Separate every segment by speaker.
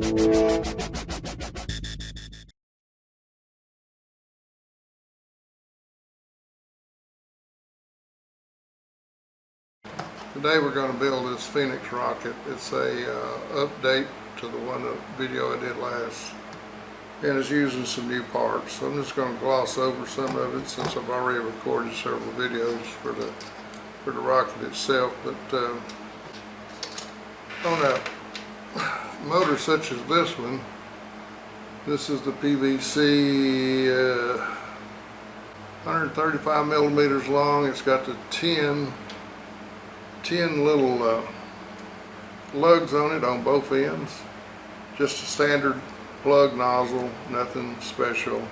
Speaker 1: Today we're going to build this Phoenix rocket. It's a update to the video I did last, and it's using some new parts. So I'm just going to gloss over some of it since I've already recorded several videos for the rocket itself. But on a motor such as this one, this is the PVC 135 millimeters long. It's got the 10 little lugs on it on both ends. Just a standard plug nozzle, nothing special.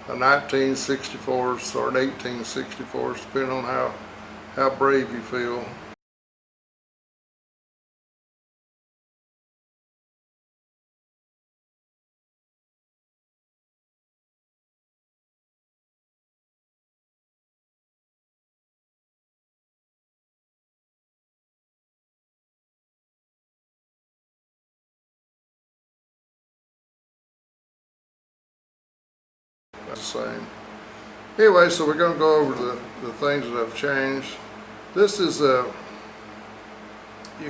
Speaker 1: A 1964 or an 1864, depending on how brave you feel. The same. Anyway, so we're going to go over the things that I've changed. This is you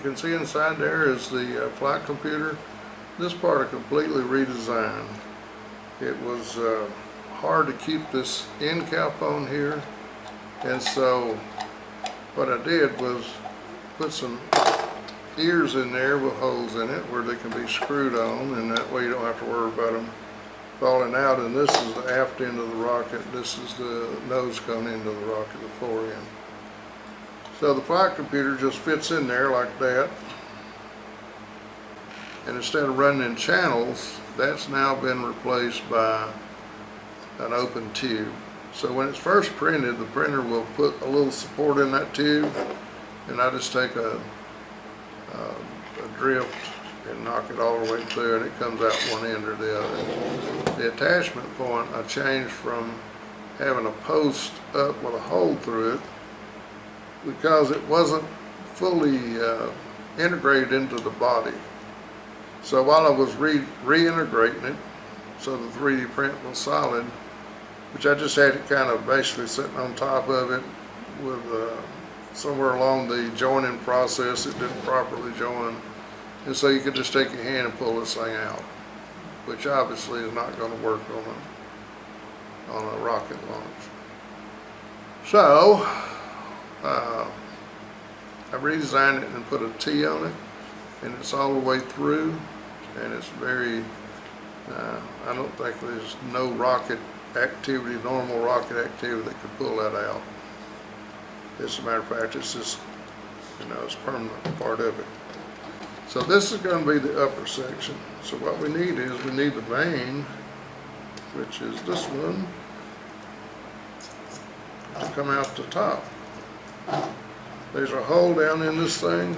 Speaker 1: can see inside there is the flight computer. This part I completely redesigned. It was hard to keep this end cap on here, and so what I did was put some ears in there with holes in it where they can be screwed on, and that way you don't have to worry about them falling out. And this is the aft end of the rocket. This is the nose cone end of the rocket, the fore end. So the flight computer just fits in there like that. And instead of running in channels, that's now been replaced by an open tube. So when it's first printed, the printer will put a little support in that tube, and I just take a drift and knock it all the way through, and it comes out one end or the other. The attachment point I changed from having a post up with a hole through it because it wasn't fully integrated into the body. So while I was reintegrating it so the 3D print was solid, which I just had it kind of basically sitting on top of it with somewhere along the joining process it didn't properly join. And so you could just take your hand and pull this thing out, which obviously is not going to work on a rocket launch. So I redesigned it and put a T on it, and it's all the way through, and it's very, I don't think there's no rocket activity, normal rocket activity that could pull that out. As a matter of fact, it's just, it's a permanent part of it. So this is going to be the upper section. So what we need is we need the vane, which is this one, to come out the top. There's a hole down in this thing.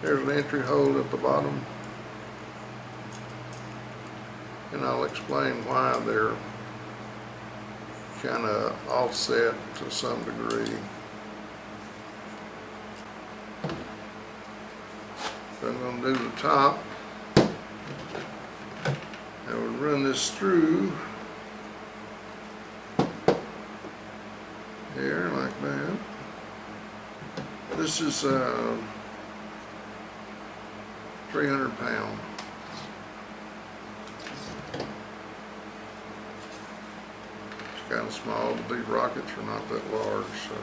Speaker 1: There's an entry hole at the bottom. And I'll explain why they're kind of offset to some degree. So I'm going to do the top, and we'll run this through here like that. This is 300 pounds. It's kind of small. These rockets are not that large, so.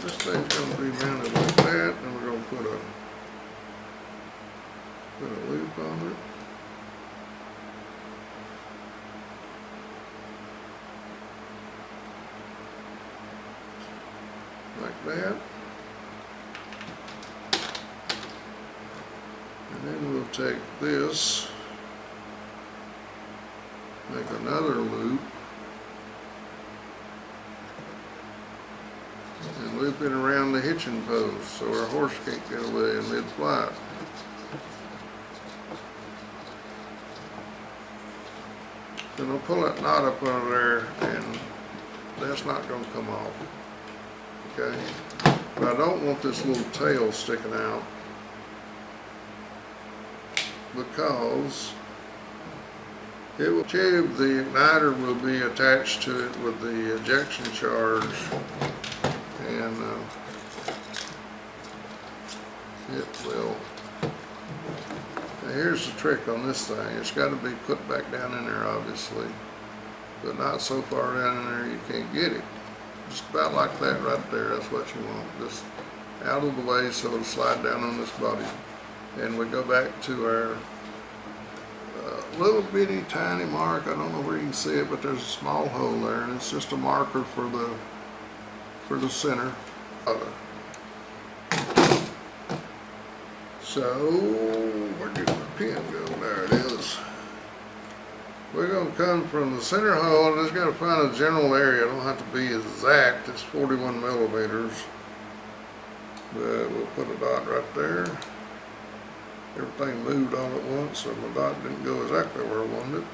Speaker 1: This thing's going to be mounted like that, and we're going to put a loop on it. Like that. And then we'll take this, make another loop, and loop it around the hitching post so our horse can't get away in mid-flight. Then we'll pull that knot up under there, and that's not going to come off. Okay? But I don't want this little tail sticking out, because it will tube, the igniter will be attached to it with the ejection charge, and it will. Now here's the trick on this thing. It's got to be put back down in there, obviously, but not so far down in there you can't get it. Just about like that right there. That's what you want. Just out of the way so it'll slide down on this body. And we go back to our little bitty tiny mark. I don't know where you can see it, but there's a small hole there, and it's just a marker for the center of it. So where did my pen go? There it is. We're going to come from the center hole, and just got to find a general area. It don't have to be exact. It's 41 millimeters, but we'll put a dot right there. Everything moved all at once, so my dot didn't go exactly where I wanted it.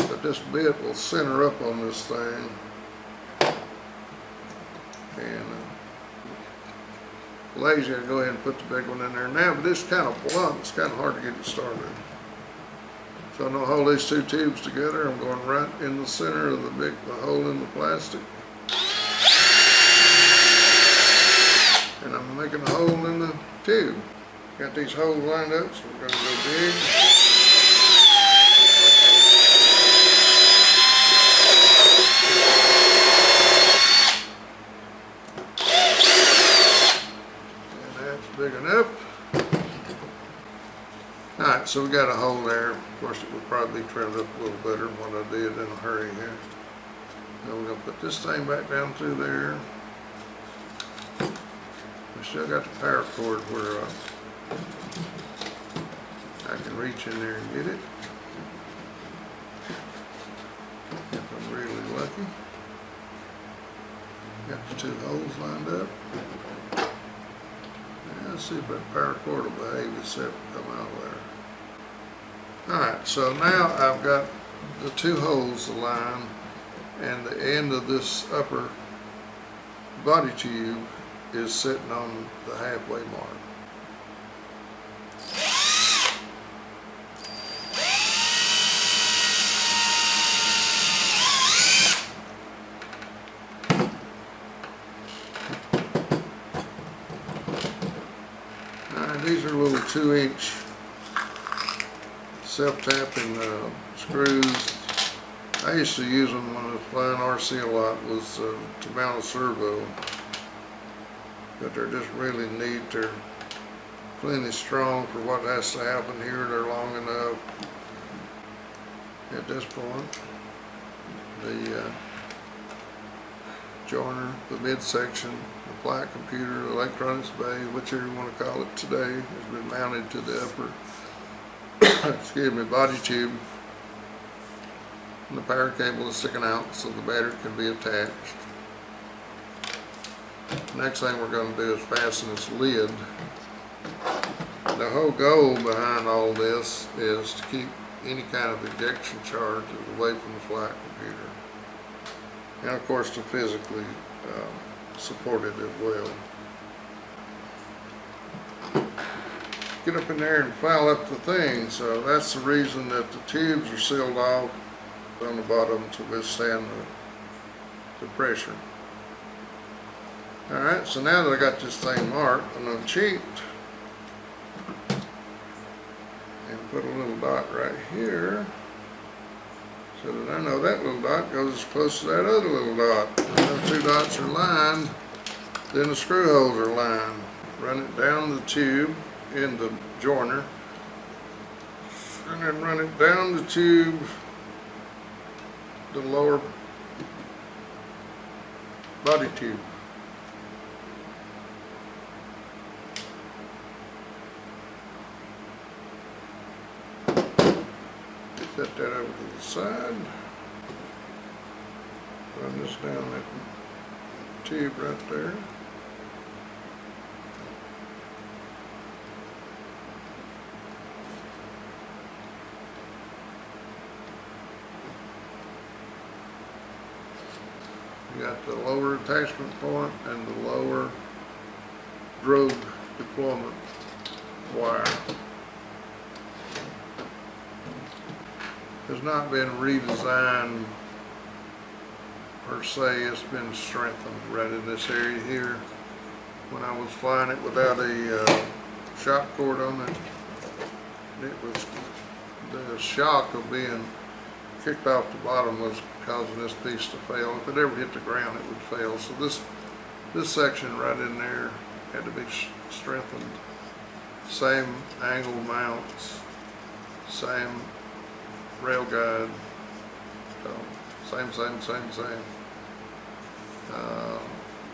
Speaker 1: But this bit will center up on this thing, and allows you to go ahead and put the big one in there now. But it's kind of blunt; it's kind of hard to get it started. So I'm going to hold these two tubes together. I'm going right in the center of the hole in the plastic. And I'm making a hole in the tube. Got these holes lined up, so we're going to go dig. And that's big enough. Alright, so we got a hole there. Of course, it would probably be trimmed up a little better than what I did in a hurry here. Now we're going to put this thing back down through there. We still got the power cord where I can reach in there and get it. If I'm really lucky. Got the two holes lined up. Let's see if that power cord will behave itself and come out there. Alright, so now I've got the two holes aligned, and the end of this upper body tube is sitting on the halfway mark. These are little 2-inch self-tapping screws. I used to use them when I was flying RC a lot, was to mount a servo. But they're just really neat. They're plenty strong for what has to happen here. They're long enough. At this point, the joiner, the midsection, the flight computer, the electronics bay, whichever you want to call it today, has been mounted to the upper excuse me, body tube. And the power cable is sticking out so the battery can be attached. Next thing we're going to do is fasten this lid. The whole goal behind all this is to keep any kind of ejection charges away from the flight computer, and of course to physically support it as well. Get up in there and file up the thing. So that's the reason that the tubes are sealed off on the bottom to withstand the pressure. Alright, so now that I got this thing marked, I'm going to cheat and put a little dot right here so that I know that little dot goes as close to that other little dot. When those two dots are lined, then the screw holes are lined. Run it down the tube in the joiner, and then run it down the tube, the lower body tube. Set that over to the side. Run this down that tube right there. got the lower attachment point and the lower drogue deployment wire. Has not been redesigned per se, it's been strengthened right in this area here. When I was flying it without a shock cord on it, it was the shock of being kicked off the bottom was causing this piece to fail. If it ever hit the ground, it would fail. So this section right in there had to be strengthened. Same angle mounts, same rail guide, so same.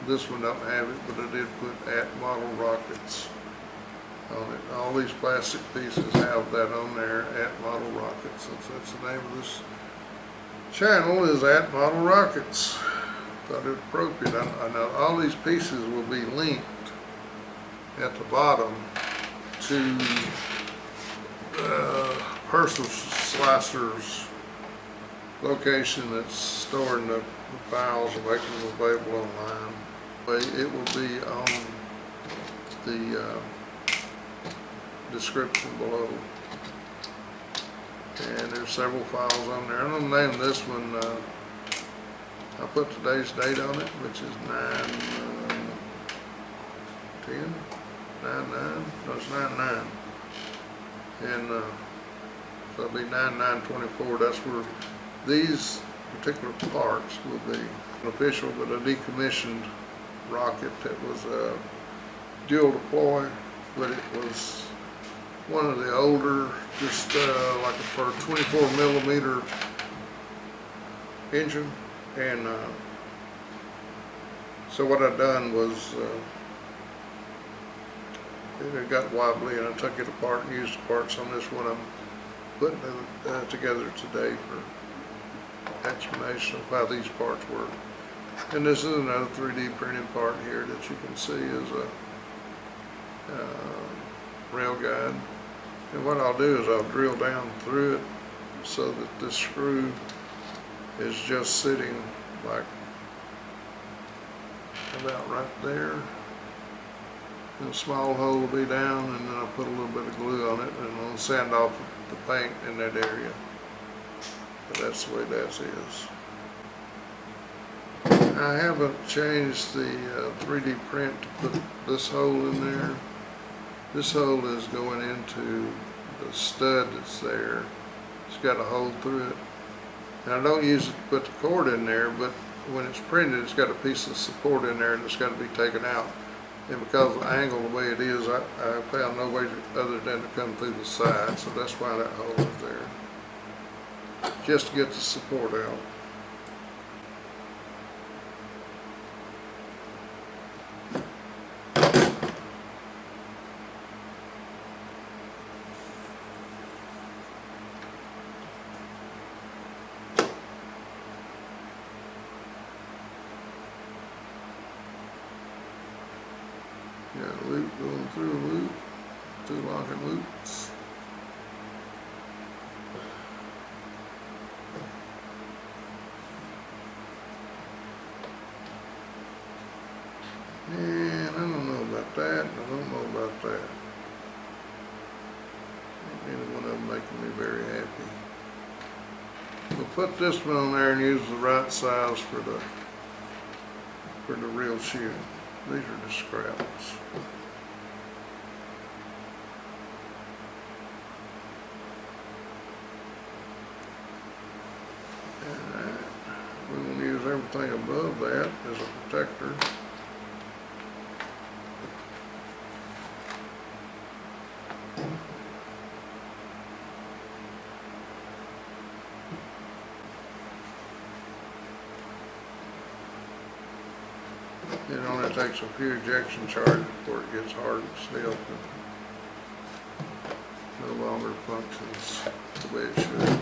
Speaker 1: This one don't have it, but I did put at model rockets on it. All these plastic pieces have that on there, at model rockets. That's the name of this channel, is at model rockets. Thought it appropriate. I know all these pieces will be linked at the bottom to Purser Slicer's location that's storing the files and making them available online. But it will be on the description below. And there's several files on there. I'm gonna name this one, I put today's date on it, which is 9/10, 9/9, no, it's 9/9. And so it'll be 9/9/24. That's where these particular parts will be an official, but a decommissioned rocket that was a dual deploy, but it was one of the older, just like for a 24mm engine. And so what I done was it got wobbly, and I took it apart and used the parts on this one. I'm putting it together today for explanation of how these parts work. And this is another 3D printed part here that you can see is a rail guide. And what I'll do is I'll drill down through it so that this screw is just sitting like about right there. And a small hole will be down, and then I'll put a little bit of glue on it, and I'll sand off the paint in that area. But that's the way that is. I haven't changed the 3D print to put this hole in there. This hole is going into the stud that's there. It's got a hole through it. And I don't use it to put the cord in there, but when it's printed, it's got a piece of support in there, and it's got to be taken out. And because of the angle the way it is, I found no way other than to come through the side, so that's why that hole is there. Just to get the support out. Got a loop going through a loop, 2 locking loops. And I don't know about that, I don't know about that. Neither one of them making me very happy. We'll put this one on there and use the right size for the real shoe. These are the scraps. And we're going to use everything above that as a protector. It only takes a few ejection charges before it gets hard and stiff and no longer functions the way it should.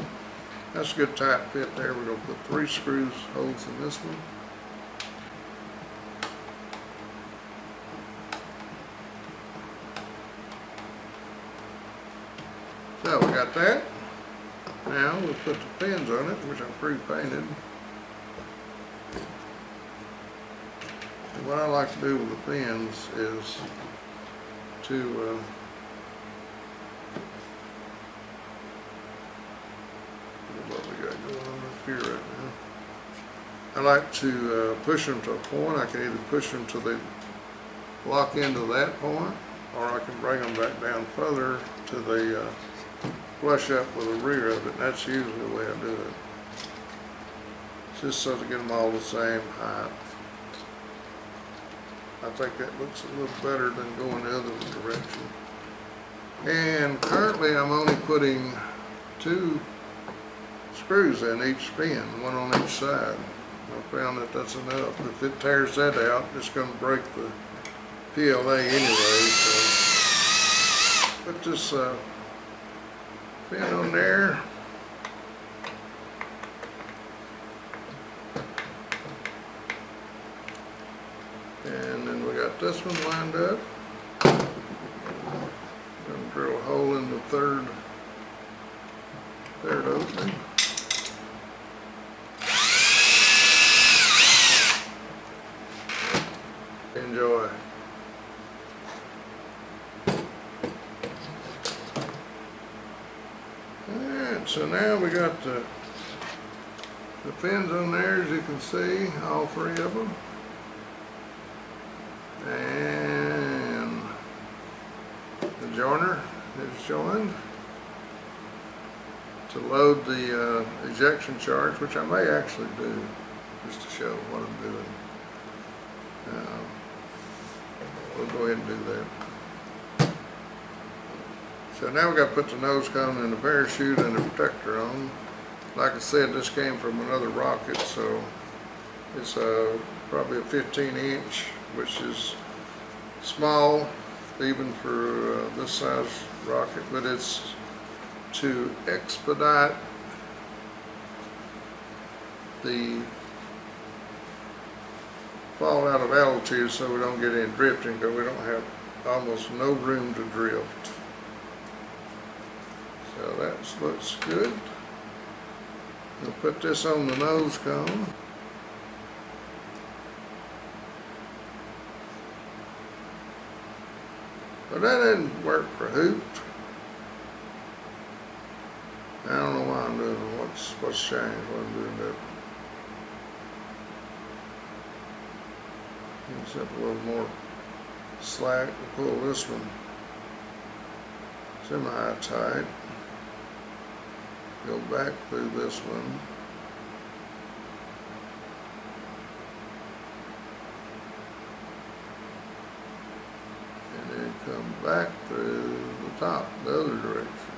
Speaker 1: That's a good tight fit there. We're going to put 3 screws holes in this one. So we got that. Now we'll put the pins on it, which I pre-painted. what I like to do with the pins is to what we got going on up here right now. I like to push them to a point. I can either push them till they lock into that point, or I can bring them back down further till they flush up with the rear of it. And that's usually the way I do it. Just so to get them all the same height. I think that looks a little better than going the other direction. And currently I'm only putting 2 screws in each pin, one on each side. I found that that's enough. If it tears that out, it's going to break the PLA anyway. So put this pin on there. And then we got this one lined up. Gonna drill a hole in the third opening. Enjoy. Alright, so now we got the fins on there, as you can see, all 3 of them. And the joiner is joined to load the ejection charge, which I may actually do just to show what I'm doing. We'll go ahead and do that. So now we've got to put the nose cone and the parachute and the protector on. Like I said, this came from another rocket, so it's probably a 15-inch, which is small even for this size rocket, but it's to expedite the fall out of altitude so we don't get any drifting, because we don't have almost no room to drift. So that looks good. We'll put this on the nose cone. But that didn't work for hoop. I don't know why I'm doing it. What's changed when I'm doing that. Except a little more slack to pull this one semi-tight. Go back through this one. And then come back through the top, the other direction.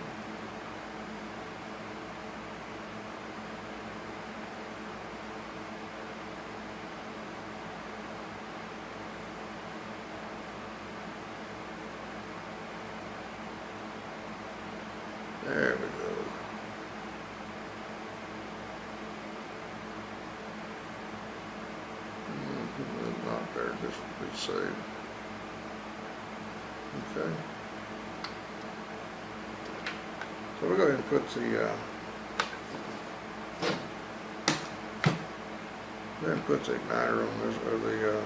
Speaker 1: There we go. Not there, just to be safe. Okay. So we'll go ahead and put the igniter on this, or the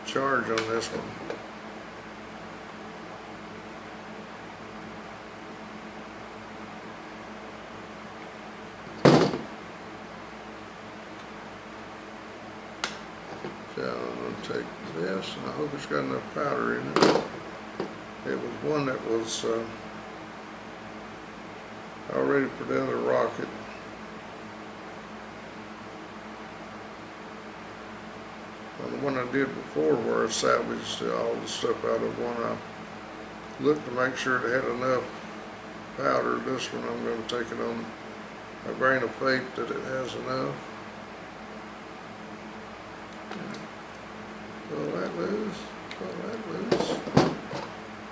Speaker 1: charge on this one. So I'm going to take this, and I hope it's got enough powder in it. It was one that was already for the other rocket. Well, the one I did before, where I salvaged all the stuff out of one, I looked to make sure it had enough powder. This one I'm going to take it on a grain of faith that it has enough. Pull that loose, pull that loose.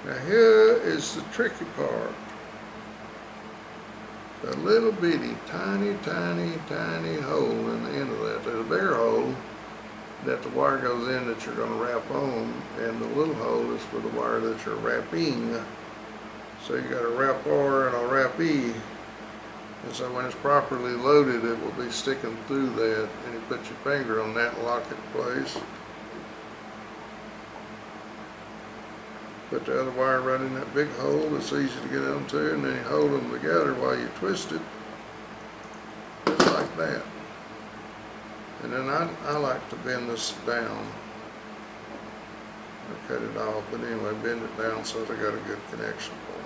Speaker 1: Now here is the tricky part. A little bitty, tiny, tiny, tiny hole in the end of that. There's a bigger hole that the wire goes in that you're going to wrap on, and the little hole is for the wire that you're wrapping. So you got a wrap R and a wrap E. And so when it's properly loaded, it will be sticking through that, and you put your finger on that and lock it in place. Put the other wire right in that big hole. It's easy to get into, and then you hold them together while you twist it, just like that. And then I like to bend this down. I cut it off, but anyway, bend it down so they got a good connection point.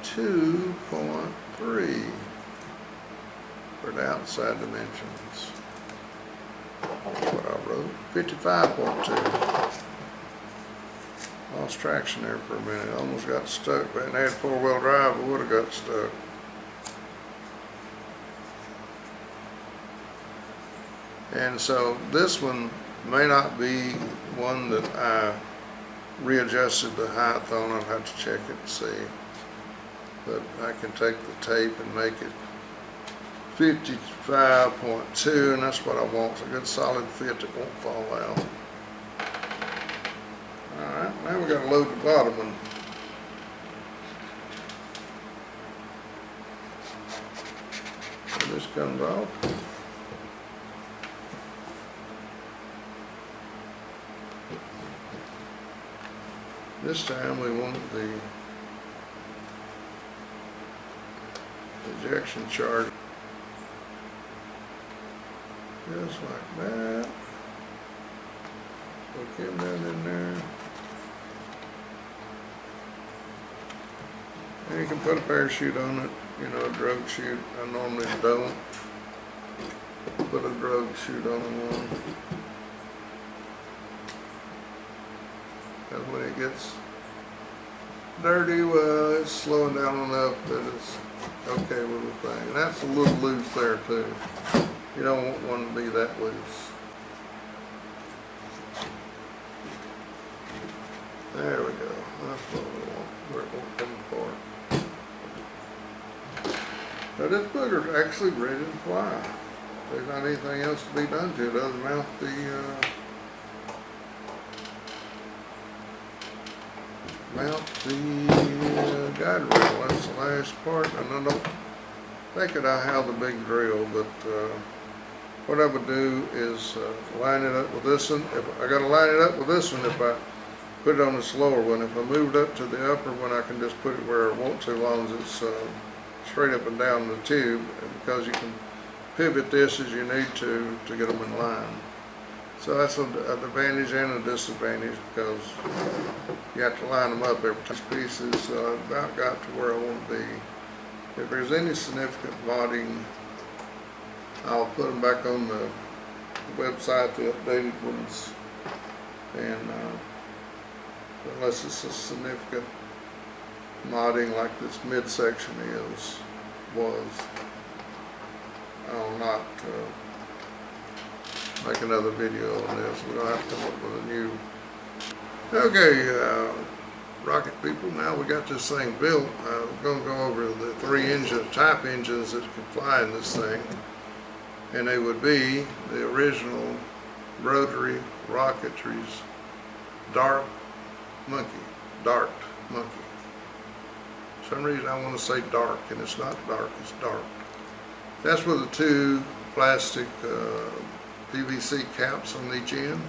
Speaker 1: 2.3 for the outside dimensions. That's what I wrote. 55.2. Lost traction there for a minute. Almost got stuck. If I hadn't had four-wheel drive, I would have got stuck. And so this one may not be one that I readjusted the height on. I'll have to check it and see. But I can take the tape and make it 55.2, and that's what I want. It's a good solid fit that won't fall out. Alright, now we got to load the bottom one. So this comes off. This time we want the ejection chart just like that. Put him down in there. And you can put a parachute on it, you know, a drogue chute. I normally don't put a drogue chute on one. Because when it gets dirty, well, it's slowing down enough that it's okay with the thing. And that's a little loose there too. You don't want one to be that loose. There we go. That's what we want, where it won't come apart. Now this booger's actually ready to fly. There's not anything else to be done to it other than mount the guide rail. That's the last part, and I don't think that I have the big drill, but what I would do is line it up with this one. If I got to line it up with this one, if I put it on this lower one, if I move it up to the upper one, I can just put it where I want to, as long as it's straight up and down the tube, because you can pivot this as you need to get them in line. So that's an advantage and a disadvantage, because you have to line them up every time. Pieces I've about got to where I want to be. If there's any significant modding, I'll put them back on the website, the updated ones, and unless it's a significant modding like this midsection was, I'll not make another video on this. We're going to have to come up with a new. Okay, rocket people, now we got this thing built. I'm going to go over the three type engines that can fly in this thing. And they would be the original rotary rocketry's dart monkey. For some reason I want to say dark, and it's not dark, it's dark. That's with the two plastic PVC caps on each end,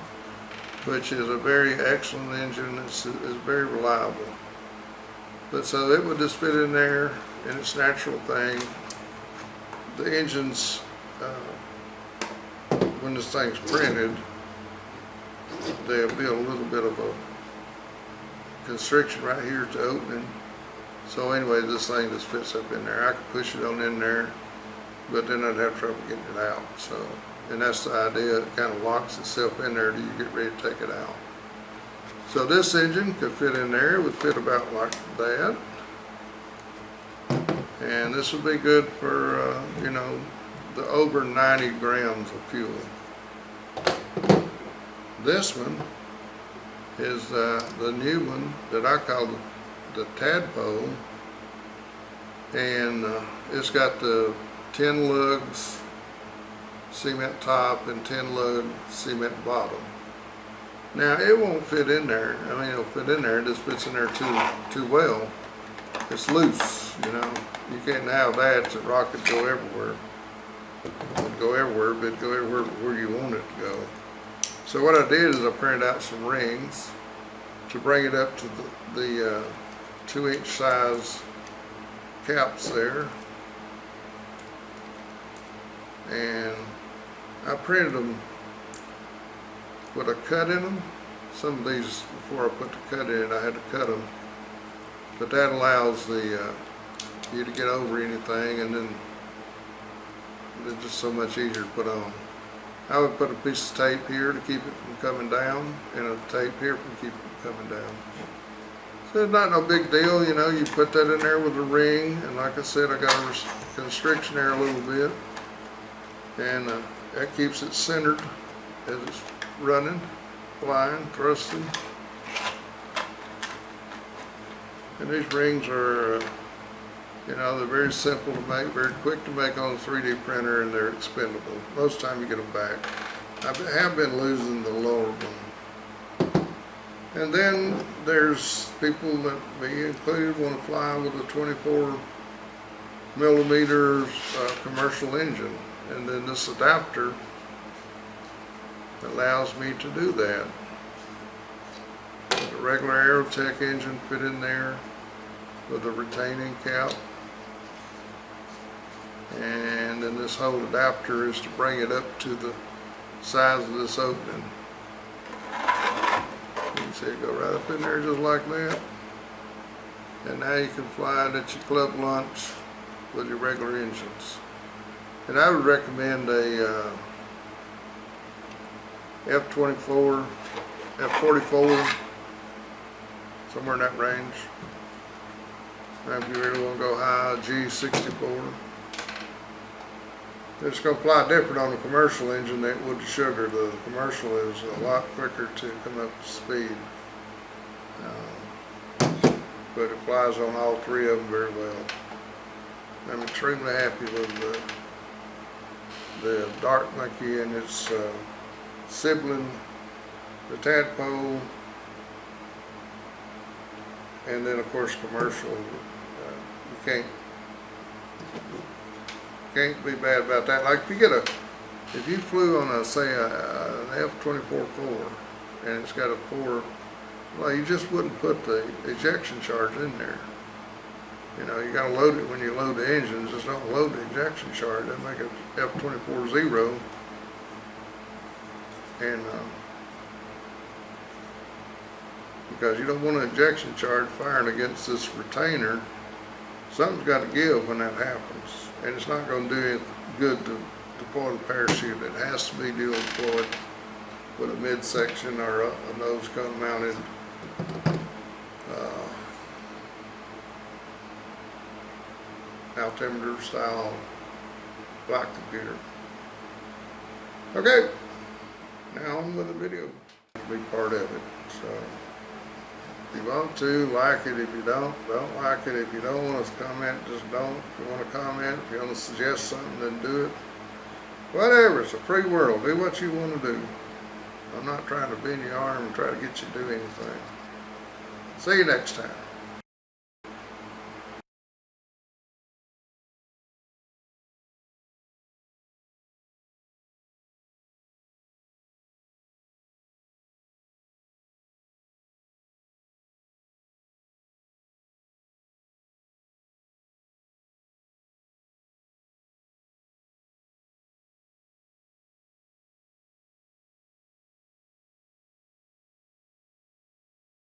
Speaker 1: which is a very excellent engine. It's very reliable. But so it would just fit in there in its natural thing. The engines, when this thing's printed, there'll be a little bit of a constriction right here at the opening. So anyway, this thing just fits up in there. I could push it on in there, but then I'd have trouble getting it out. So, and that's the idea. It kind of locks itself in there till you get ready to take it out. So this engine could fit in there. It would fit about like that. And this would be good for, you know, the over 90 grams of fuel. This one is the new one that I call the tadpole, and it's got the 10 lugs cement top and 10 lug cement bottom. Now it won't fit in there. I mean, it'll fit in there. It just fits in there too well. It's loose, you know. You can't have that. The rocket go everywhere. It'd go everywhere, but it'd go everywhere where you want it to go. So what I did is I printed out some rings to bring it up to the 2-inch size caps there. And I printed them with a cut in them. Some of these, before I put the cut in it, I had to cut them. But that allows you to get over anything, and then it's just so much easier to put on. I would put a piece of tape here to keep it from coming down, and a tape here from keeping it from coming down. So it's not no big deal, you know, you put that in there with a ring, and like I said, I got a constriction there a little bit, and that keeps it centered as it's running, flying, thrusting. And these rings are, you know, they're very simple to make, very quick to make on a 3D printer, and they're expendable. Most of the time you get them back. I have been losing the lower one. And then there's people that, me included, want to fly with a 24 millimeter commercial engine. And then this adapter allows me to do that. The regular Aerotech engine fit in there with a retaining cap. And then this whole adapter is to bring it up to the size of this opening. You can see it go right up in there just like that. And now you can fly it at your club lunch with your regular engines. And I would recommend a F-24, F-44, somewhere in that range. If you really want to go high, G64. It's going to fly different on the commercial engine than it would the sugar. The commercial is a lot quicker to come up to speed. But it flies on all three of them very well. I'm extremely happy with the Dark Monkey and its sibling, the Tadpole, and then of course commercial. You can't be bad about that. Like if you flew on say an F-24-4 and it's got a 4, well, you just wouldn't put the ejection charge in there. You know, you gotta load it when you load the engines. Just don't load the ejection charge. That make it F-24-0. And because you don't want an ejection charge firing against this retainer. Something's got to give when that happens, and it's not going to do any good to deploy the parachute. It has to be dual deployed with a midsection or a nose cone mounted altimeter style flight computer. Okay, now on with the video. Be part of it. So if you want to, like it. If you don't like it. If you don't want us to comment, just don't. If you want to comment, if you want to suggest something, then do it. Whatever, it's a free world. Do what you want to do. I'm not trying to bend your arm and try to get you to do anything. See you next time.